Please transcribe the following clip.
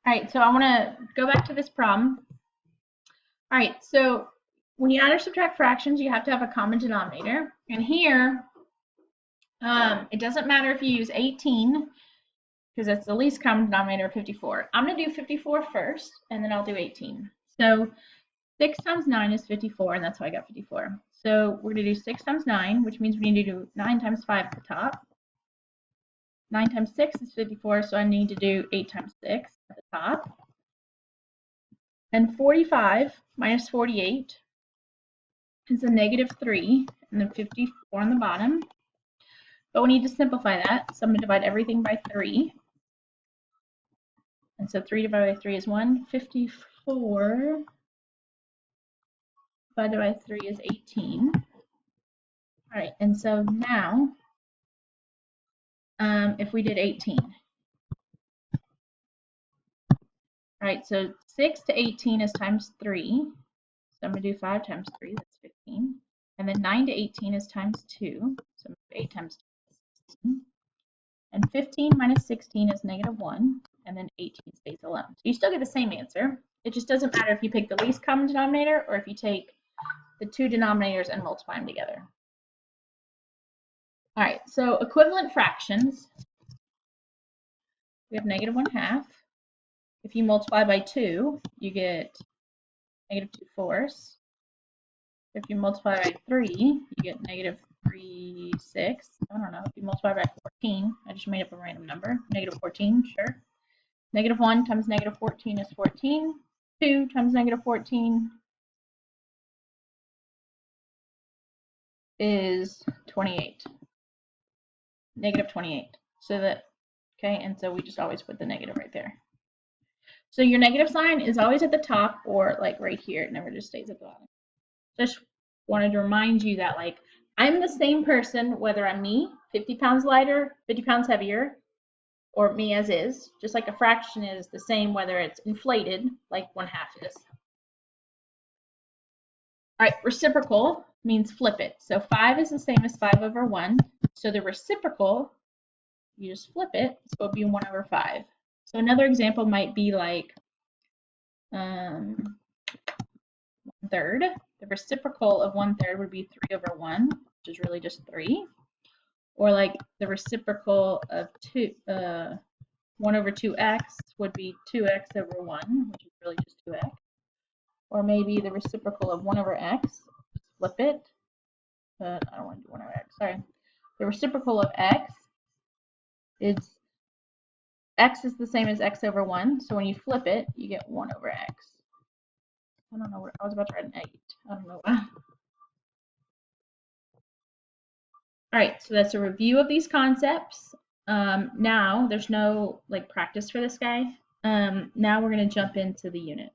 All right, so I want to go back to this problem. All right, so when you add or subtract fractions, you have to have a common denominator. And here, it doesn't matter if you use 18, because that's the least common denominator of 54. I'm going to do 54 first, and then I'll do 18. So 6 times 9 is 54, and that's how I got 54. So we're going to do 6 times 9, which means we need to do 9 times 5 at the top. 9 times 6 is 54, so I need to do 8 times 6 at the top. And 45 minus 48 is a -3, and then 54 on the bottom. But we need to simplify that, so I'm going to divide everything by 3. And so 3 divided by 3 is 1. 54 divided by 3 is 18. All right, and so now, if we did 18. All right, so 6 to 18 is times 3. So I'm going to do 5 times 3, that's 15. And then 9 to 18 is times 2. So I'm going to do 8 times 2 is 16. And 15 minus 16 is -1. And then 18 stays alone. So you still get the same answer. It just doesn't matter if you pick the least common denominator or if you take the two denominators and multiply them together. All right, so equivalent fractions. We have -1/2. If you multiply by 2, you get -2/4. If you multiply by 3, you get -3/6. I don't know. If you multiply by 14, I just made up a random number. -14, sure. -1 times -14 is 14. 2 times -14 is 28. -28. So that, okay, and so we just always put the negative right there. So your negative sign is always at the top or like right here. It never just stays at the bottom. Just wanted to remind you that like I'm the same person whether I'm me, 50 pounds lighter, 50 pounds heavier, or me as is. Just like a fraction is the same whether it's inflated, like 1/2 is. All right, reciprocal means flip it. So 5 is the same as 5/1. So the reciprocal, you just flip it, so it'll be 1/5. So another example might be like 1/3. The reciprocal of 1/3 would be 3/1, which is really just 3. Or like the reciprocal of 1/2x would be 2x/1, which is really just 2x. Or maybe the reciprocal of 1/x, flip it. But I don't want to do 1/x, sorry. The reciprocal of x is x is the same as x/1, so when you flip it, you get 1/x. I don't know, I was about to write an 8. I don't know why. All right, so that's a review of these concepts. Now, there's no like practice for this guy. Now we're going to jump into the unit.